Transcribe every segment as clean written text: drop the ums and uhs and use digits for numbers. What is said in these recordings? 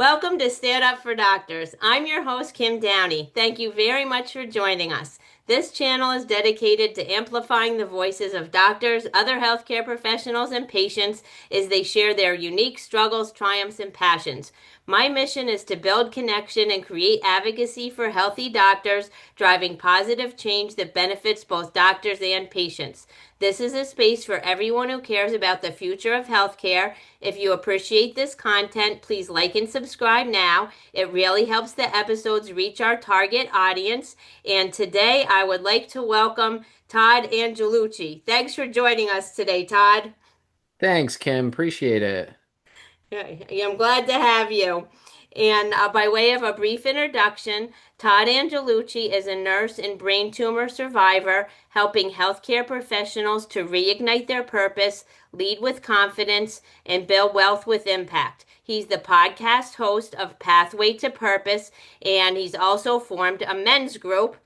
Welcome to Stand Up for Doctors. I'm your host, Kim Downey. Thank you very much for joining us. This channel is dedicated to amplifying the voices of doctors, other healthcare professionals, and patients as they share their unique struggles, triumphs, and passions. My mission is to build connection and create advocacy for healthy doctors, driving positive change that benefits both doctors and patients. This is a space for everyone who cares about the future of healthcare. If you appreciate this content, please like and subscribe now. It really helps the episodes reach our target audience. And today I would like to welcome Todd Angelucci. Thanks for joining us today, Todd. Thanks, Kim. Appreciate it. I'm glad to have you. And by way of a brief introduction, Todd Angelucci is a nurse and brain tumor survivor helping healthcare professionals to reignite their purpose, lead with confidence, and build wealth with impact. He's the podcast host of Pathway to Purpose, and he's also formed a men's group.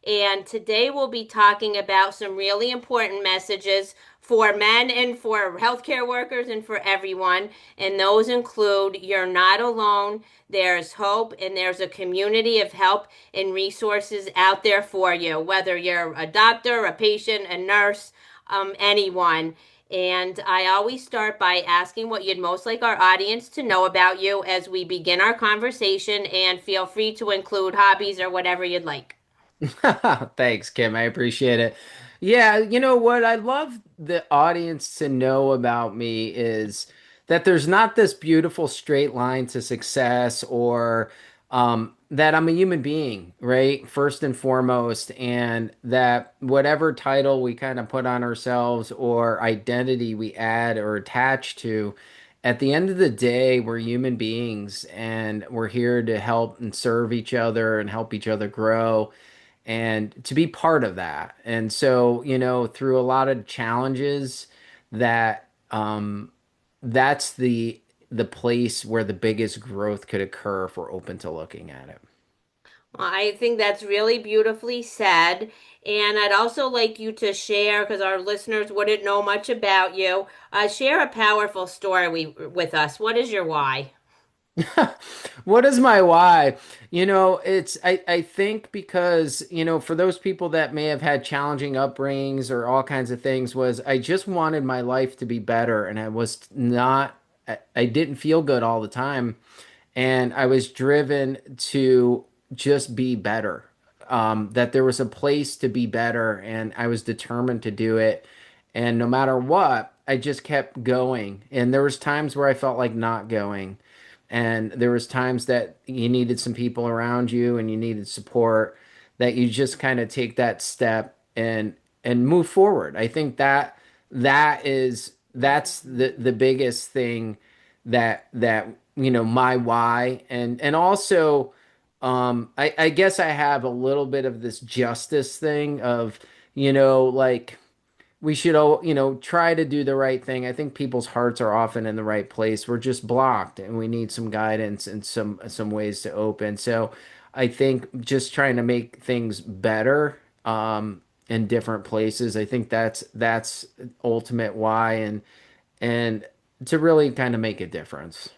And today we'll be talking about some really important messages for men and for healthcare workers and for everyone. And those include you're not alone, there's hope, and there's a community of help and resources out there for you, whether you're a doctor, a patient, a nurse, anyone. And I always start by asking what you'd most like our audience to know about you as we begin our conversation, and feel free to include hobbies or whatever you'd like. Thanks, Kim. I appreciate it. Yeah, you know what I love the audience to know about me is that there's not this beautiful straight line to success or that I'm a human being, right? First and foremost, and that whatever title we kind of put on ourselves or identity we add or attach to, at the end of the day, we're human beings and we're here to help and serve each other and help each other grow and to be part of that. And so, through a lot of challenges that that's the place where the biggest growth could occur if we're open to looking at it. Well, I think that's really beautifully said. And I'd also like you to share, because our listeners wouldn't know much about you, share a powerful story with us. What is your why? What is my why? I think because, for those people that may have had challenging upbringings or all kinds of things, was I just wanted my life to be better and I was not, I didn't feel good all the time. And I was driven to just be better. That there was a place to be better and I was determined to do it. And no matter what, I just kept going. And there was times where I felt like not going. And there was times that you needed some people around you and you needed support that you just kind of take that step and move forward. I think that's the biggest thing that my why and also I guess I have a little bit of this justice thing of like we should all, try to do the right thing. I think people's hearts are often in the right place. We're just blocked and we need some guidance and some ways to open. So I think just trying to make things better in different places. I think that's ultimate why and to really kind of make a difference.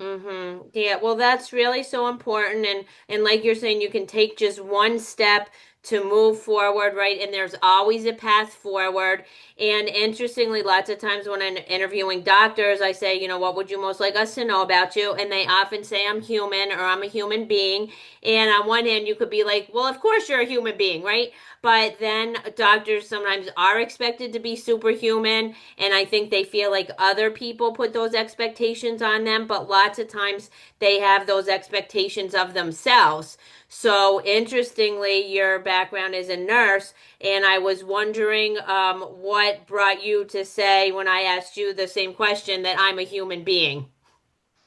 Mm-hmm. Yeah, well, that's really so important. And like you're saying, you can take just one step to move forward, right? And there's always a path forward. And interestingly, lots of times when I'm interviewing doctors, I say, what would you most like us to know about you? And they often say I'm human or I'm a human being. And on one hand, you could be like, well, of course you're a human being, right? But then doctors sometimes are expected to be superhuman, and I think they feel like other people put those expectations on them, but lots of times they have those expectations of themselves. So, interestingly, your background is a nurse, and I was wondering what brought you to say, when I asked you the same question, that I'm a human being.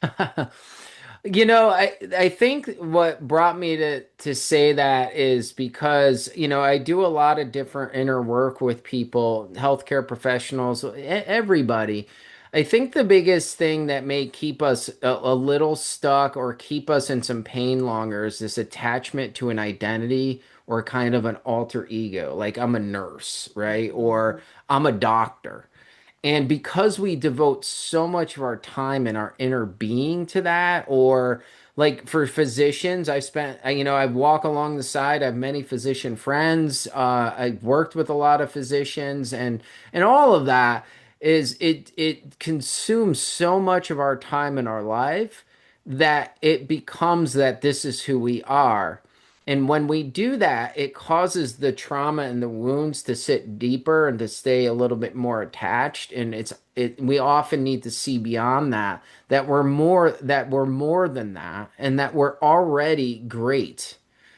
I think what brought me to say that is because, I do a lot of different inner work with people, healthcare professionals, everybody. I think the biggest thing that may keep us a little stuck or keep us in some pain longer is this attachment to an identity or kind of an alter ego. Like I'm a nurse, right? Or I'm a doctor. And because we devote so much of our time and our inner being to that, or like for physicians, I walk along the side. I have many physician friends. I've worked with a lot of physicians, and all of that it consumes so much of our time in our life that it becomes that this is who we are. And when we do that, it causes the trauma and the wounds to sit deeper and to stay a little bit more attached. And we often need to see beyond that, that we're more than that, and that we're already great.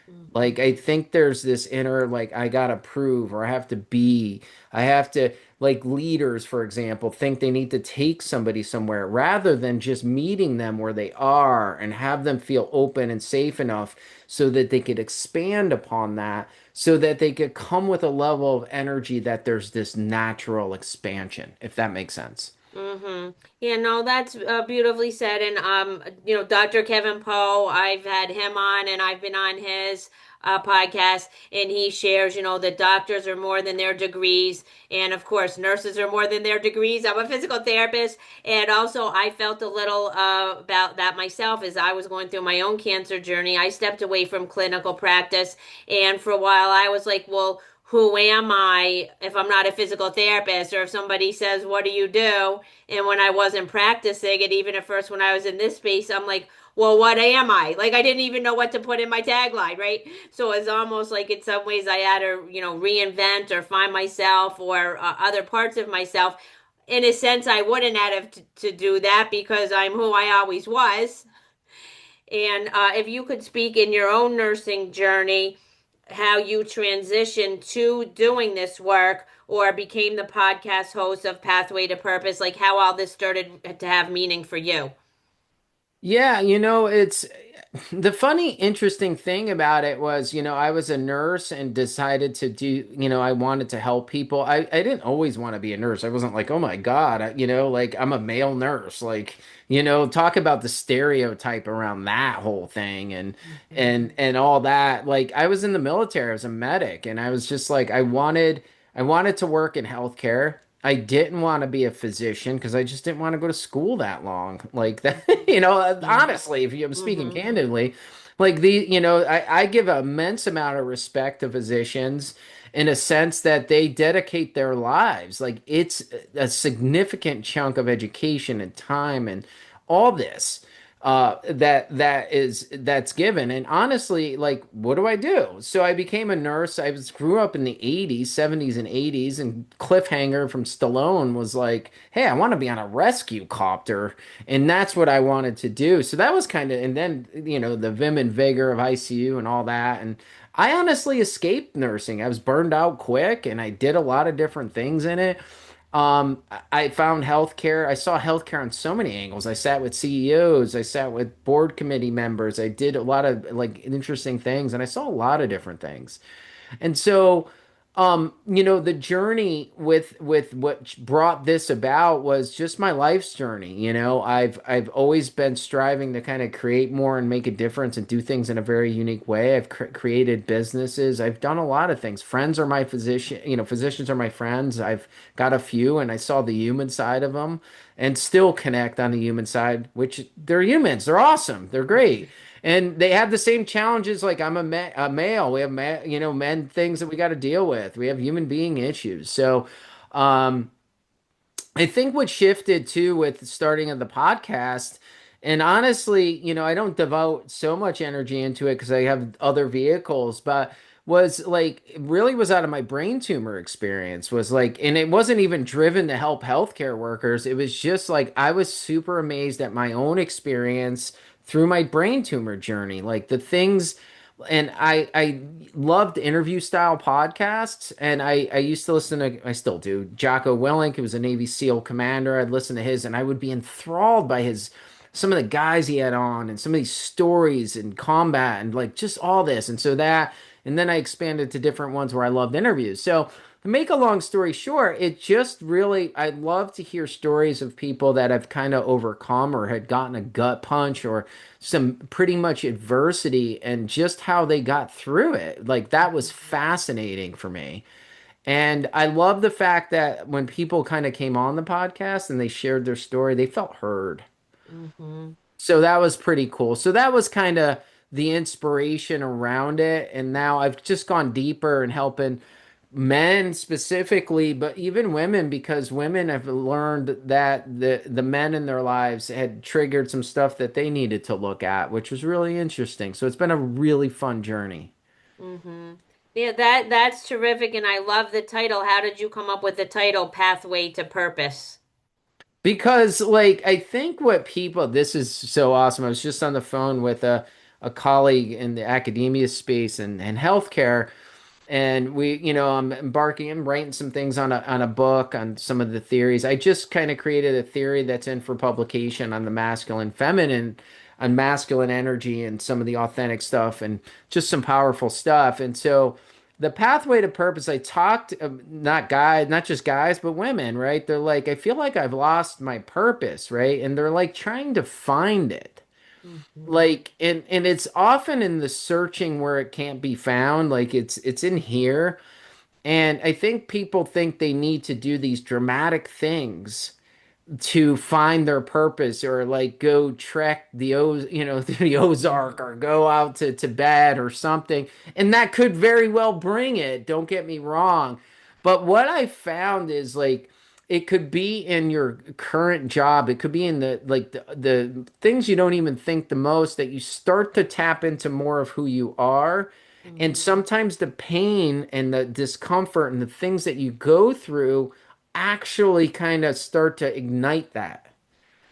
Mhm. Like I think there's this inner like I gotta prove or I have to be. I have to like leaders, for example, think they need to take somebody somewhere rather than just meeting them where they are and have them feel open and safe enough so that they could expand upon that, so that they could come with a level of energy that there's this natural expansion, if that makes sense. Mm-hmm. Yeah, no, that's beautifully said. And Dr. Kevin Poe, I've had him on, and I've been on his podcast, and he shares, that doctors are more than their degrees, and of course, nurses are more than their degrees. I'm a physical therapist, and also I felt a little about that myself as I was going through my own cancer journey. I stepped away from clinical practice, and for a while, I was like, well, who am I if I'm not a physical therapist? Or if somebody says, what do you do? And when I wasn't practicing, and even at first when I was in this space, I'm like, well, what am I? Like I didn't even know what to put in my tagline, right? So it's almost like in some ways I had to, reinvent or find myself or other parts of myself. In a sense, I wouldn't have to do that because I'm who I always was. And if you could speak in your own nursing journey, how you transitioned to doing this work or became the podcast host of Pathway to Purpose, like how all this started to have meaning for you. Yeah, it's the funny, interesting thing about it was, I was a nurse and decided to do, I wanted to help people. I didn't always want to be a nurse. I wasn't like, oh my God, like I'm a male nurse. Like, talk about the stereotype around that whole thing Mhm. and all that. Like I was in the military, I was a medic, and I was just like, I wanted to work in healthcare. I didn't want to be a physician because I just didn't want to go to school that long. Like that, honestly, if I'm speaking Mhm. candidly, like I give an immense amount of respect to physicians in a sense that they dedicate their lives. Like it's a significant chunk of education and time and all this that's given. And honestly, like, what do I do? So I became a nurse. Grew up in the 80s, 70s and 80s, and Cliffhanger from Stallone was like, hey, I want to be on a rescue copter. And that's what I wanted to do. So that was kind of, and then, the vim and vigor of ICU and all that. And I honestly escaped nursing. I was burned out quick and I did a lot of different things in it. I found healthcare. I saw healthcare on so many angles. I sat with CEOs, I sat with board committee members. I did a lot of like interesting things, and I saw a lot of different things. And so, the journey with what brought this about was just my life's journey. I've always been striving to kind of create more and make a difference and do things in a very unique way. I've created businesses. I've done a lot of things. Friends are my physician, physicians are my friends. I've got a few, and I saw the human side of them, and still connect on the human side, which they're humans. They're awesome. They're great. And they have the same challenges. Like a male, we have men things that we got to deal with. We have human being issues. So, um, I think what shifted too with starting of the podcast, and honestly, I don't devote so much energy into it because I have other vehicles, but was like it really was out of my brain tumor experience was like, and it wasn't even driven to help healthcare workers. It was just like I was super amazed at my own experience through my brain tumor journey, like the things. And I loved interview style podcasts, and I used to listen to, I still do, Jocko Willink, who was a Navy SEAL commander. I'd listen to his, and I would be enthralled by his some of the guys he had on, and some of these stories and combat, and like just all this. And so that, and then I expanded to different ones where I loved interviews. So to make a long story short, it just really, I love to hear stories of people that have kind of overcome or had gotten a gut punch or some pretty much adversity and just how they got through it. Like that was fascinating for me. And I love the fact that when people kind of came on the podcast and they shared their story, they felt heard. Hmm. So that was pretty cool. So that was kind of the inspiration around it. And now I've just gone deeper and helping men specifically, but even women, because women have learned that the men in their lives had triggered some stuff that they needed to look at, which was really interesting. So it's been a really fun journey. Hmm. Yeah, that's terrific, and I love the title. How did you come up with the title Pathway to Purpose? Because like I think what people this is so awesome. I was just on the phone with a colleague in the academia space and healthcare. And I'm writing some things on a book on some of the theories. I just kind of created a theory that's in for publication on the masculine, feminine, on masculine energy and some of the authentic stuff and just some powerful stuff. And so the pathway to purpose, I talked not just guys, but women, right? They're like, I feel like I've lost my purpose, right? And they're like trying to find it. Hmm. Like and it's often in the searching where it can't be found. Like it's in here. And I think people think they need to do these dramatic things to find their purpose or like go trek through the Ozark or go out to Tibet or something. And that could very well bring it, don't get me wrong. But what I found is like it could be in your current job. It could be in the things you don't even think the most that you start to tap into more of who you are. And Hmm. sometimes the pain and the discomfort and the things that you go through actually kind of start to ignite that.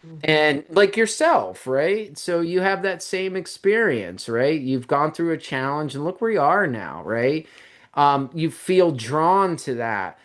Hmm. And like yourself, right? So you have that same experience, right? You've gone through a challenge and look where you are now, right? You feel drawn to that.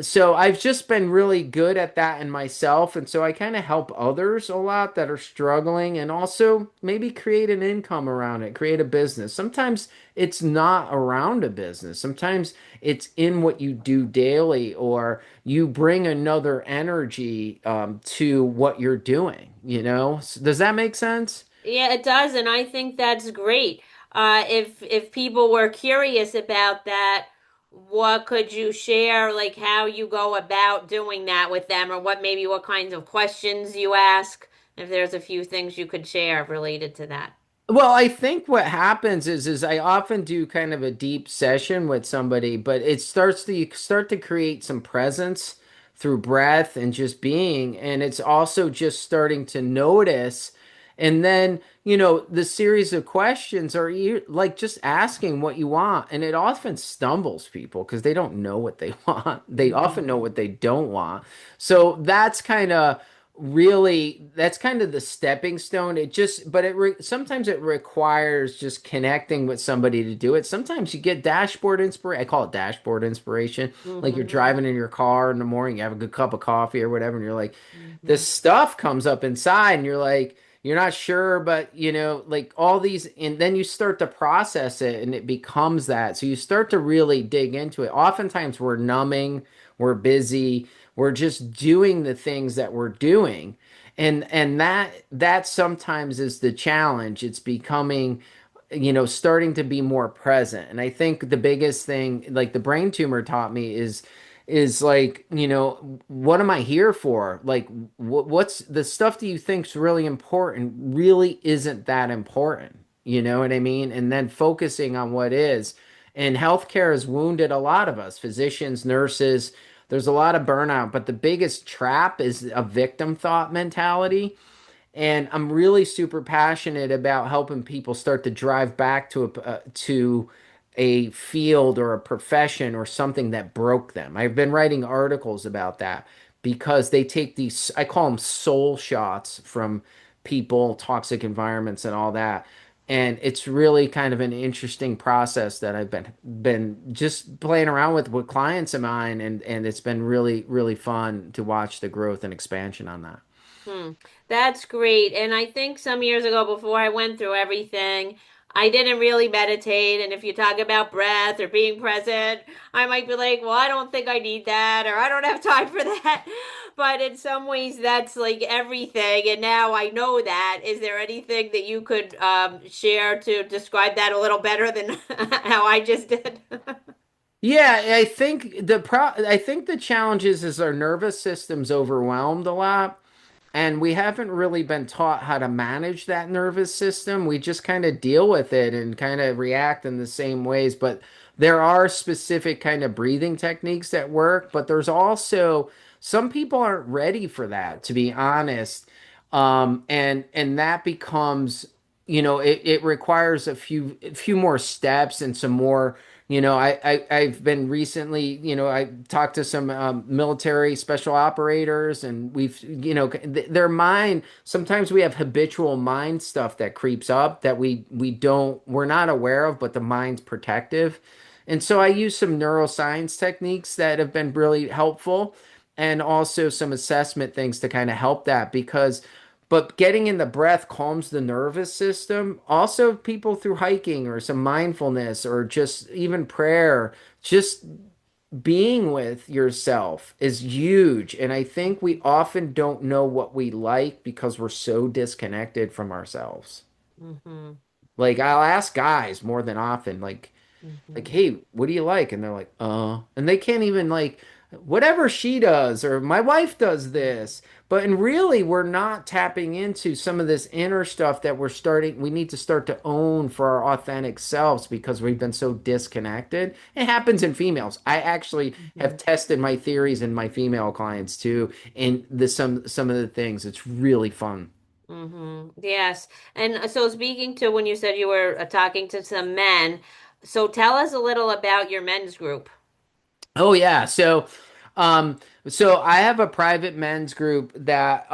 So I've just been really good at that in myself. And so I kind of help others a lot that are struggling and also maybe create an income around it, create a business. Sometimes it's not around a business. Sometimes it's in what you do daily or you bring another energy to what you're doing, you know? Does that make sense? Yeah, it does, and I think that's great. If people were curious about that, what could you share, like how you go about doing that with them, or what kinds of questions you ask? If there's a few things you could share related to that. Well, I think what happens is I often do kind of a deep session with somebody, but you start to create some presence through breath and just being, and it's also just starting to notice. And then, the series of questions are you like just asking what you want, and it often stumbles people because they don't know what they want. They often know Hmm. what they don't want. So that's kind of the stepping stone. Sometimes it requires just connecting with somebody to do it. Sometimes you get dashboard inspiration. I call it dashboard inspiration. Like you're Hmm. driving in your car in the morning, you have a good cup of coffee or whatever, and you're like, Hmm. this stuff comes up inside, and you're like, you're not sure, but like all these, and then you start to process it, and it becomes that. So you start to really dig into it. Oftentimes we're numbing, we're busy, we're just doing the things that we're doing. And that sometimes is the challenge. It's becoming, starting to be more present. And I think the biggest thing, like the brain tumor taught me is like, what am I here for? Like, what's the stuff that you think's really important really isn't that important. You know what I mean? And then focusing on what is. And healthcare has wounded a lot of us, physicians, nurses. There's a lot of burnout, but the biggest trap is a victim thought mentality. And I'm really super passionate about helping people start to drive back to a field or a profession or something that broke them. I've been writing articles about that because they take these, I call them soul shots from people, toxic environments, and all that. And it's really kind of an interesting process that I've been just playing around with clients of mine, and it's been really, really fun to watch the growth and expansion on that. Hmm. That's great. And I think some years ago, before I went through everything, I didn't really meditate. And if you talk about breath or being present, I might be like, well, I don't think I need that, or I don't have time for that. But in some ways, that's like everything. And now I know that. Is there anything that you could share to describe that a little better than how I just did? Yeah, I think the challenge is our nervous system's overwhelmed a lot, and we haven't really been taught how to manage that nervous system. We just kind of deal with it and kind of react in the same ways, but there are specific kind of breathing techniques that work, but there's also some people aren't ready for that, to be honest. And that becomes, it requires a few more steps and some more. I've been recently, I talked to some military special operators, and their mind. Sometimes we have habitual mind stuff that creeps up that we're not aware of, but the mind's protective. And so I use some neuroscience techniques that have been really helpful, and also some assessment things to kind of help that because. But getting in the breath calms the nervous system. Also, people through hiking or some mindfulness or just even prayer, just being with yourself is huge. And I think we often don't know what we like because we're so disconnected from ourselves. Hmm. Like I'll ask guys more than often, like, Hmm. hey, what do you like? And they're like, and they can't even like whatever she does or my wife does this. But and really, we're not tapping into some of this inner stuff that we need to start to own for our authentic selves because we've been so disconnected. It happens in females. I actually have tested my theories in my female clients too, and some of the things. It's really fun. Yes. And so speaking to when you said you were talking to some men, so tell us a little about your men's group. Oh yeah. So I have a private men's group that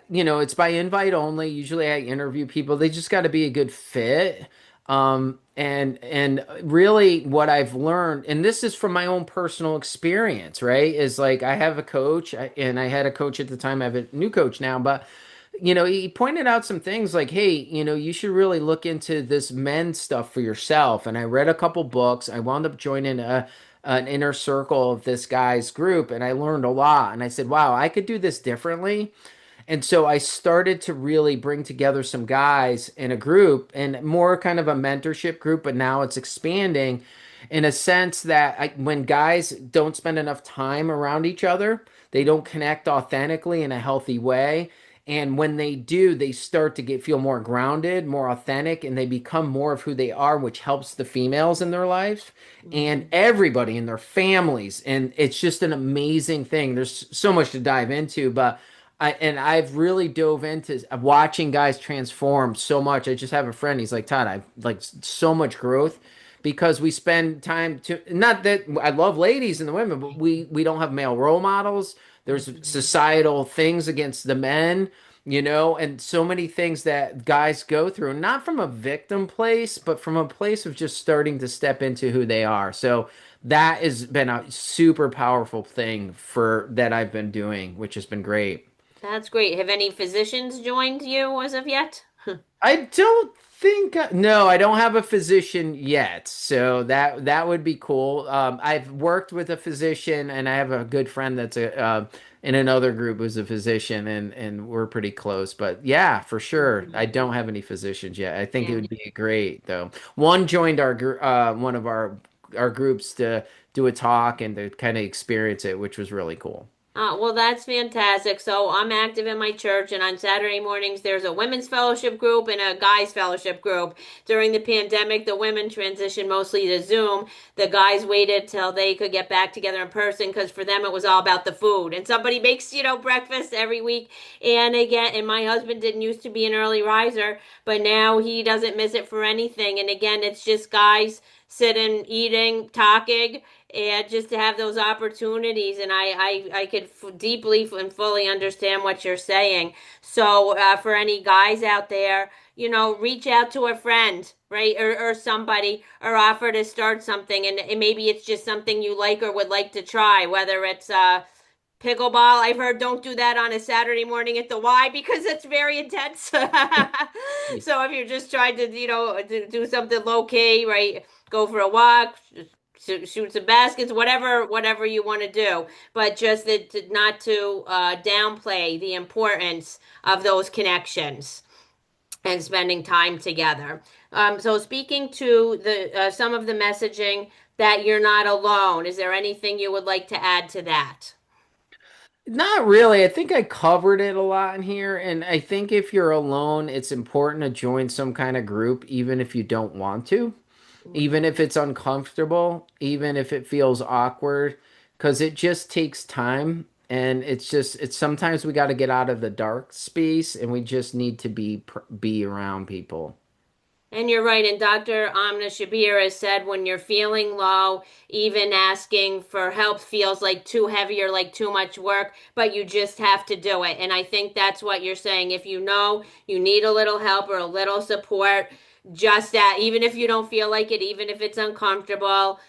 it's by invite only. Usually I interview people. They just got to be a good fit. And really what I've learned, and this is from my own personal experience, right? Is like I have a coach and I had a coach at the time. I have a new coach now, but he pointed out some things like, hey, you should really look into this men's stuff for yourself. And I read a couple books. I wound up joining an inner circle of this guy's group, and I learned a lot. And I said, wow, I could do this differently. And so I started to really bring together some guys in a group and more kind of a mentorship group, but now it's expanding in a sense that when guys don't spend enough time around each other, they don't connect authentically in a healthy way. And when they do, they start to feel more grounded, more authentic, and they become more of who they are, which helps the females in their life and Hmm. everybody in their families. And it's just an amazing thing. There's so much to dive into, but I've really dove into watching guys transform so much. I just have a friend. He's like, Todd, I've like so much growth because we spend time to not that I love ladies and the women, but we don't have male role models. There's Hmm. societal things against the men, and so many things that guys go through, not from a victim place, but from a place of just starting to step into who they are. So that has been a super powerful thing for that I've been doing, which has been great. That's great. Have any physicians joined you as of yet? I don't think no, I don't have a physician yet. So that would be cool. I've worked with a physician, and I have a good friend that's a in another group who's a physician, and we're pretty close. But yeah, for sure, I Mhm. don't have any physicians yet. I think it Yeah. would be great though. One joined one of our groups to do a talk and to kind of experience it, which was really cool. Well, that's fantastic. So I'm active in my church, and on Saturday mornings, there's a women's fellowship group and a guys' fellowship group. During the pandemic, the women transitioned mostly to Zoom. The guys waited till they could get back together in person because for them it was all about the food. And somebody makes, breakfast every week. And my husband didn't used to be an early riser, but now he doesn't miss it for anything. And again, it's just guys sitting, eating, talking and just to have those opportunities and I could deeply and fully understand what you're saying. So for any guys out there, reach out to a friend, right, or somebody, or offer to start something, and maybe it's just something you like or would like to try, whether it's pickleball. I've heard don't do that on a Saturday morning at the Y because it's very intense. So if you're just trying to, do something low key, right? Go for a walk, shoot some baskets, whatever you want to do, but just not to downplay the importance of those connections and spending time together. So speaking to the some of the messaging that you're not alone. Is there anything you would like to add to that? Not really. I think I covered it a lot in here. And I think if you're alone, it's important to join some kind of group, even if you don't want to, even Mhm. if it's uncomfortable, even if it feels awkward, because it just takes time. And it's sometimes we got to get out of the dark space and we just need to be around people. And you're right. And Dr. Amna Shabir has said when you're feeling low, even asking for help feels like too heavy or like too much work, but you just have to do it. And I think that's what you're saying. If you know you need a little help or a little support, just that, even if you don't feel like it, even if it's uncomfortable,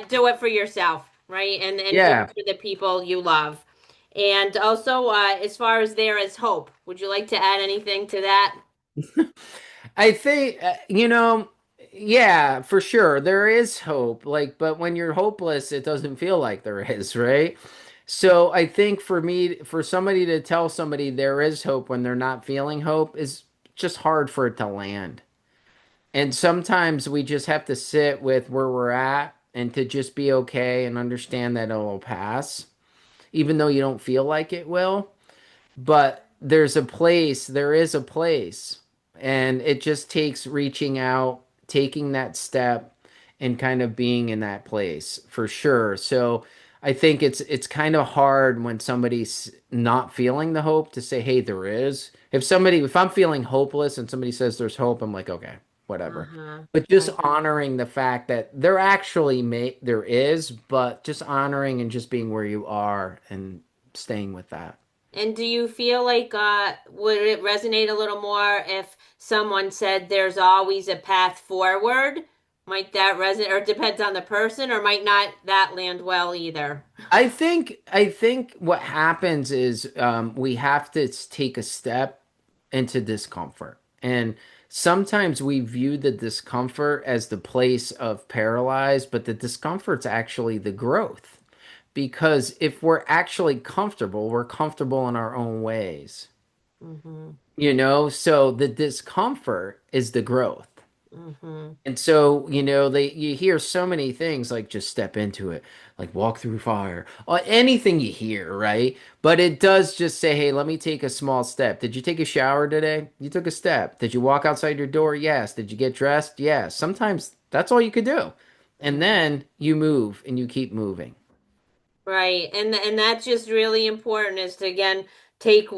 do it for yourself, right? And do it Yeah. for the people you love. And also, as far as there is hope, would you like to add anything to that? I think, yeah, for sure. There is hope. Like, but when you're hopeless, it doesn't feel like there is, right? So I think for me, for somebody to tell somebody there is hope when they're not feeling hope is just hard for it to land. And sometimes we just have to sit with where we're at and to just be okay and understand that it'll pass, even though you don't feel like it will. But there is a place, and it just takes reaching out, taking that step, and kind of being in that place for sure. So I think it's kind of hard when somebody's not feeling the hope to say, "Hey, there is." If I'm feeling hopeless and somebody says there's hope, I'm like, "Okay, whatever." Uh-huh. But just honoring the fact that there is, but just honoring and just being where you are and staying with that. And do you feel like would it resonate a little more if someone said there's always a path forward? Might that resonate, or it depends on the person, or might not that land well either? I think what happens is we have to take a step into discomfort, and sometimes we view the discomfort as the place of paralyzed, but the discomfort's actually the growth. Because if we're actually comfortable, we're comfortable in our own ways, Mm-hmm. So the discomfort is the growth. Mm-hmm. And so, you hear so many things like just step into it, like walk through fire, or anything you hear, right? But it does just say, hey, let me take a small step. Did you take a shower today? You took a step. Did you walk outside your door? Yes. Did you get dressed? Yes. Sometimes that's all you could do. And Mm-hmm. then you move and you keep moving. Right. And that's just really important is to again take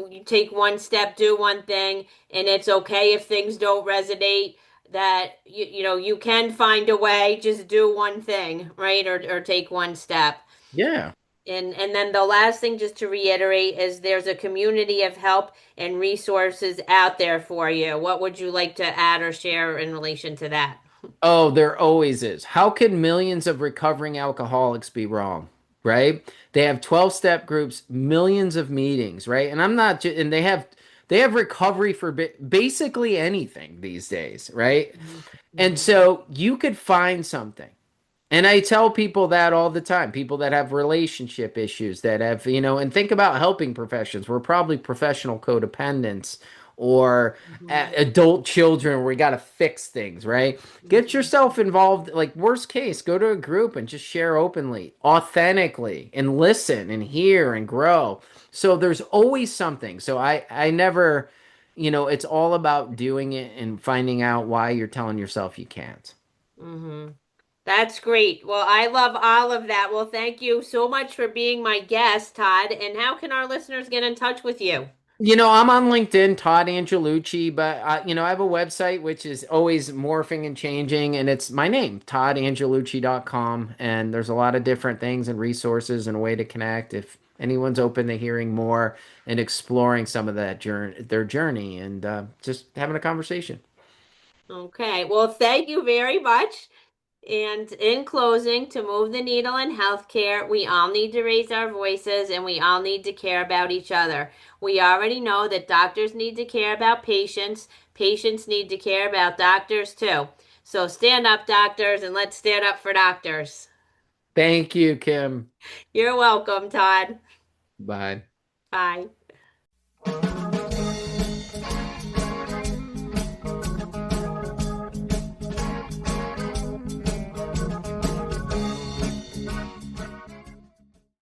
one step, do one thing, and it's okay if things don't resonate, that you can find a way, just do one thing, right? Or take one step. Yeah. And then the last thing just to reiterate is there's a community of help and resources out there for you. What would you like to add or share in relation to that? Oh, there always is. How can millions of recovering alcoholics be wrong? Right? They have 12-step groups, millions of meetings, right? And I'm not ju- and they have recovery for basically anything these days, right? Mhm. And Mhm. so you could find something. And I tell people that all the time, people that have relationship issues that have, and think about helping professions. We're probably professional codependents or Mhm. adult children where we got to fix things, right? Get Mhm. yourself involved. Like, worst case, go to a group and just share openly, authentically, and listen and hear and grow. So there's always something. So I never, it's all about doing it and finding out why you're telling yourself you can't. Mhm. That's great. Well, I love all of that. Well, thank you so much for being my guest, Todd. And how can our listeners get in touch with you? I'm on LinkedIn, Todd Angelucci, but I have a website which is always morphing and changing, and it's my name, toddangelucci.com, and there's a lot of different things and resources and a way to connect if anyone's open to hearing more and exploring some of their journey, and just having a conversation. Okay. Well, thank you very much. And in closing, to move the needle in healthcare, we all need to raise our voices and we all need to care about each other. We already know that doctors need to care about patients, patients need to care about doctors too. So stand up, doctors, and let's stand up for doctors. Thank you, Kim. You're welcome, Todd. Bye. Bye.